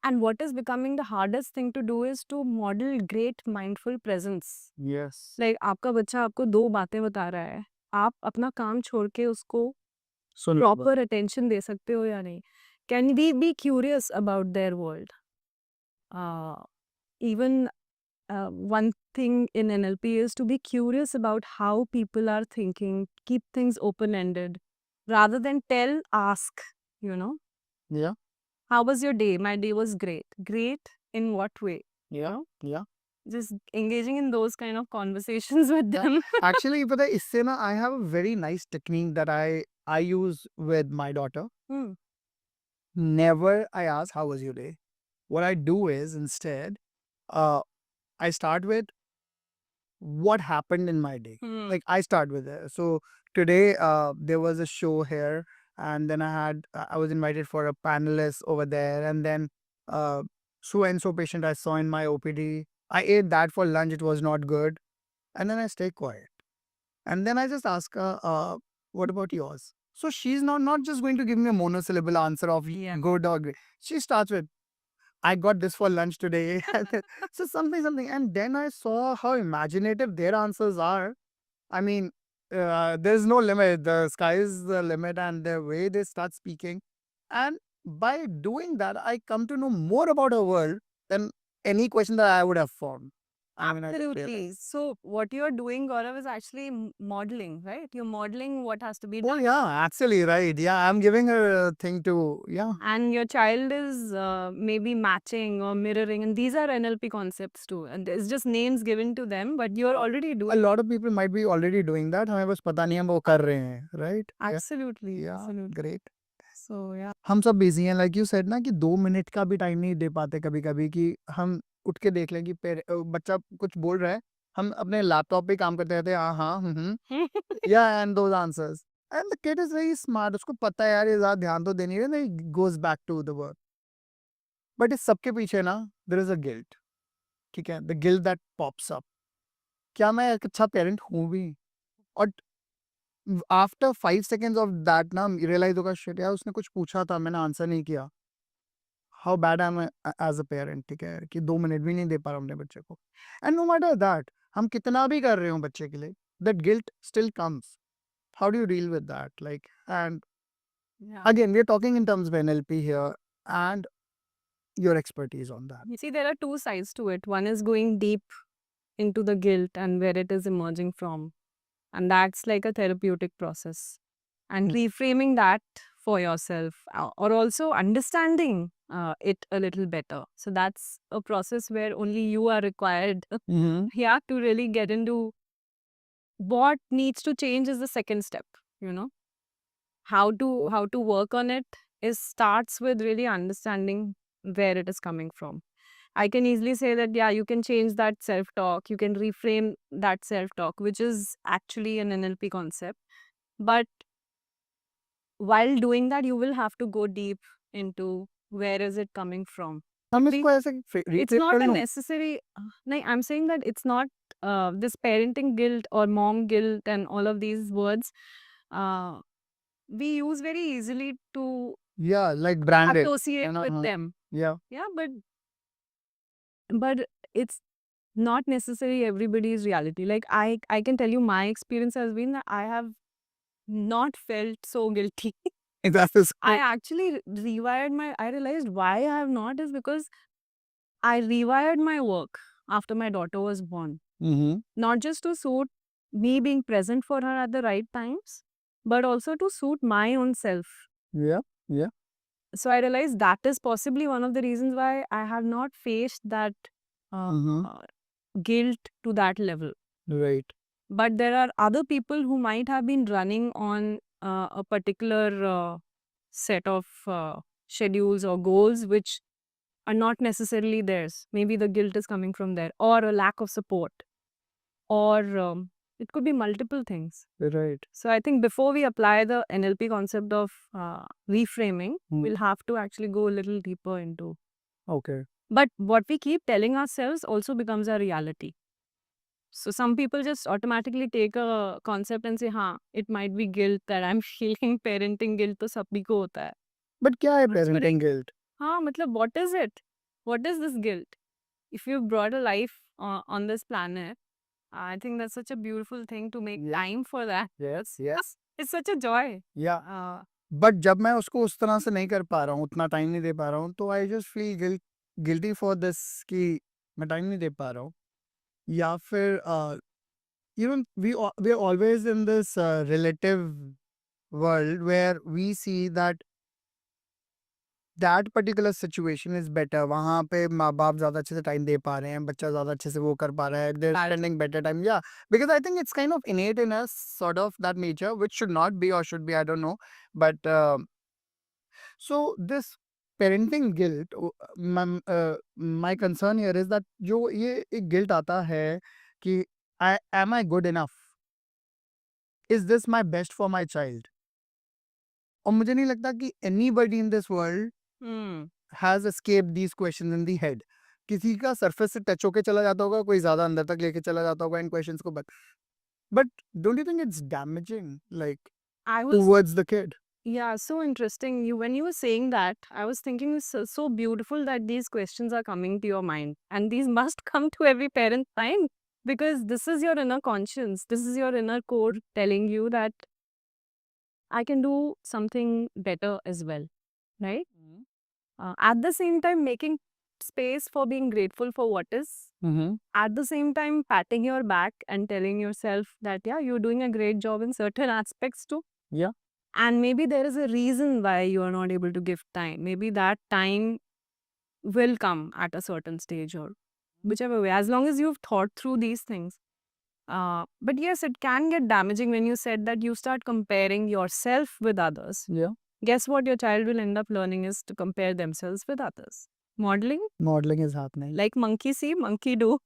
And what is becoming the hardest thing to do is to model great mindful presence. Yes. Like आपका बच्चा आपको 2 बातें बता रहा है, आप अपना काम छोड़ के उसको सुन लो। प्रॉपर अटेंशन दे सकते हो या नहीं? Can we be curious about their world? Even one thing in NLP is to be curious about how people are thinking, keep things open-ended, rather than tell, ask, you know? Yeah. How was your day? My day was great. Great in what way? Yeah. Yeah. Just engaging in those kind of conversations with them. Actually, पता है इससे ना I have a very nice technique that I use with my daughter. Hmm. Never I ask how was your day. What I do is instead, I start with what happened in my day. Hmm. Like I start with it. So today, there was a show here, and then I was invited for a panelist over there, and then so and so patient I saw in my OPD. I ate that for lunch. It was not good, and then I stay quiet, and then I just ask her, "What about yours?" So she's not just going to give me a monosyllable answer of Yeah. good or great. She starts with, I got this for lunch today. So something. And then I saw how imaginative their answers are. I mean, there's no limit. The sky is the limit, and the way they start speaking. And by doing that, I come to know more about our world than any question that I would have formed. I mean, I Absolutely. realize. So what you're doing, Gaurav, is actually modeling, right? You're modeling what has to be Oh, done. yeah, actually, right. Yeah, I'm giving her a thing to, yeah. And your child is maybe matching or mirroring, and these are NLP concepts too. And it's just names given to them, but you're already A doing. lot of people might be already doing that. हमें बस पता नहीं हम वो कर रहे हैं, right? Yeah. Absolutely. Yeah, Absolutely. great. So yeah. हम सब बिजी हैं लाइक यू सेड ना कि 2 मिनट का भी टाइम नहीं दे पाते कभी कभी कि हम उठ के देख लें कि बच्चा कुछ बोल रहा है, हम अपने लैपटॉप पे काम करते रहते हैं, हाँ हाँ या and those answers and the kid is very smart, उसको पता है यार ये ज्यादा ध्यान तो दे नहीं रहे, goes back to the work, but इस सबके पीछे ना देयर इज अ गिल्ट, ठीक है, the guilt that pops up, क्या मैं एक अच्छा पेरेंट हूँ भी? और आफ्टर 5 सेकेंड्स ऑफ दैट ना रियलाइज होगा शिट यार उसने कुछ पूछा था मैंने आंसर नहीं किया, how bad I am as a parent, ठीक है, कि 2 मिनट भी नहीं दे पा रहा हूँ अपने बच्चे को। एंड नो मैटर दैट हम कितना भी कर रहे हो बच्चे के लिए, that guilt still comes, how do you deal with that, like, and Yeah. Again we are talking in terms of NLP here and your expertise on that. You see, there are two sides to it. One is going deep into the guilt and where it is emerging from. And that's like a therapeutic process. And reframing that for yourself or also understanding it a little better. So that's a process where only you are required yeah, to really get into what needs to change is the second step, you know. How to work on it is starts with really understanding where it is coming from. I can easily say that, yeah, you can change that self talk, you can reframe that self talk, which is actually an NLP concept. But while doing that, you will have to go deep into where is it coming from. हम We- इसको ऐसे It's reframe not कर a लूँ? necessary, no, I'm saying that it's not this parenting guilt or mom guilt and all of these words uh, we use very easily to Yeah, like branded. associate with Uh-huh. them. Yeah. Yeah, but it's not necessarily everybody's reality. Like I can tell you my experience has been that I have not felt so guilty. That is I actually rewired I realized why I have not is because I rewired my work after my daughter was born. Mm-hmm. Not just to suit me being present for her at the right times, but also to suit my own self. Yeah. Yeah. So I realized that is possibly one of the reasons why I have not faced that Mm-hmm. guilt to that level. Right. But there are other people who might have been running on a particular set of schedules or goals which are not necessarily theirs. Maybe the guilt is coming from there, or a lack of support, or it could be multiple things. Right. So I think before we apply the NLP concept of reframing, we'll have to actually go a little deeper into. Okay. But what we keep telling ourselves also becomes our reality. So some people just automatically take a concept and say, हाँ, it might be guilt that I'm feeling parenting guilt तो सभी को होता है. But क्या है But parenting guilt? हाँ, मतलब what is it? what is this guilt? If you've brought a life on this planet, I think that's such a beautiful thing to make time for that. Yes, yes. It's such a joy. Yeah. Uh, but जब मैं उसको उस तरह से नहीं कर पा रहा हूँ, उतना टाइम नहीं दे पा रहा हूँ, तो I just feel guilty for this कि मैं टाइम नहीं दे पा रहा हूँ। या फिर you know, we are always in this relative world where we see that particular situation is better. वहाँ पे माँ बाप ज़्यादा अच्छे से टाइम दे पा रहे हैं, बच्चा ज़्यादा अच्छे से वो कर पा रहा है, they're Right. spending better time. Yeah, because I think it's kind of innate in us, sort of that nature, which should not be or should be, I don't know. But so this parenting guilt, my concern here is that जो ये एक guilt आता है कि am I good enough? Is this my best for my child? और मुझे नहीं लगता कि anybody in this world hmm. has escaped these questions in the head. किसी का सरफेस से टच होके चला जाता होगा, कोई ज्यादा अंदर तक लेके चला जाता होगा इन क्वेश्चंस को, but don't you think it's damaging, like I was towards the kid? Yeah, so interesting. When you were saying that, I was thinking it's so beautiful that these questions are coming to your mind, and these must come to every parent's mind, because this is your inner conscience. This is your inner core telling you that I can do something better as well, right? At the same time, making space for being grateful for what is. Mm-hmm. At the same time, patting your back and telling yourself that, yeah, you're doing a great job in certain aspects too. Yeah. And maybe there is a reason why you are not able to give time. Maybe that time will come at a certain stage or whichever way, as long as you've thought through these things. But yes, it can get damaging when you said that you start comparing yourself with others. Yeah. Guess what your child will end up learning is to compare themselves with others. Modeling is happening. Like monkey see, monkey do.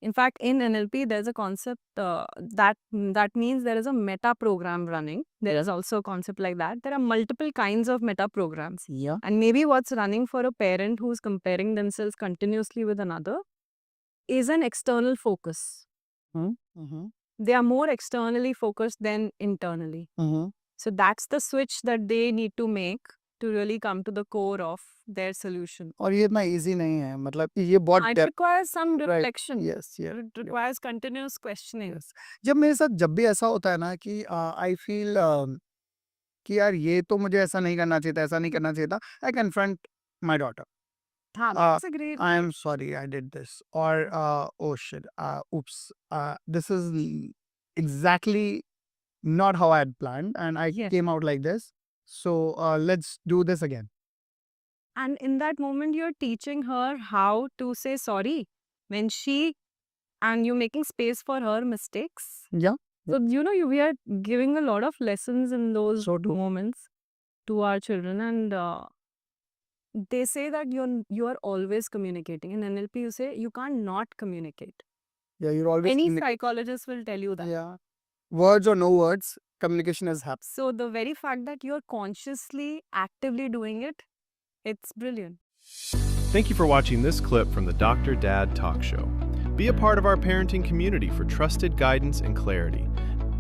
In fact, in NLP, there's a concept that means there is a meta program running. There is also a concept like that. There are multiple kinds of meta programs. Yeah. And maybe what's running for a parent who's comparing themselves continuously with another is an external focus. Mm-hmm. They are more externally focused than internally. Mm-hmm. So that's the switch that they need to make to really come to the core of their solution. और ये इतना easy नहीं है, मतलब ये बहुत It depth. requires some Right. reflection. Yes, yes. It requires continuous questioning. Yes. जब मेरे साथ जब भी ऐसा होता है ना कि आई फील कि यार ये तो मुझे ऐसा नहीं करना चाहिए था, ऐसा नहीं करना चाहिए था, I confront my daughter. That's a great. I am sorry I did this, or oh shit, oops, this is exactly not how I had planned, and I Yes. came out like this. So let's do this again. And in that moment, you're teaching her how to say sorry when and you're making space for her mistakes. Yeah. So, we are giving a lot of lessons in those So true. moments to our children. And they say that you are always communicating. In NLP, you say you can't not communicate. Yeah, you're always Any psychologist will tell you that. yeah, words or no words, communication is happening. So, the very fact that you're consciously, actively doing it, it's brilliant. Thank you for watching this clip from the Dr. Dad Talk Show. Be a part of our parenting community for trusted guidance and clarity.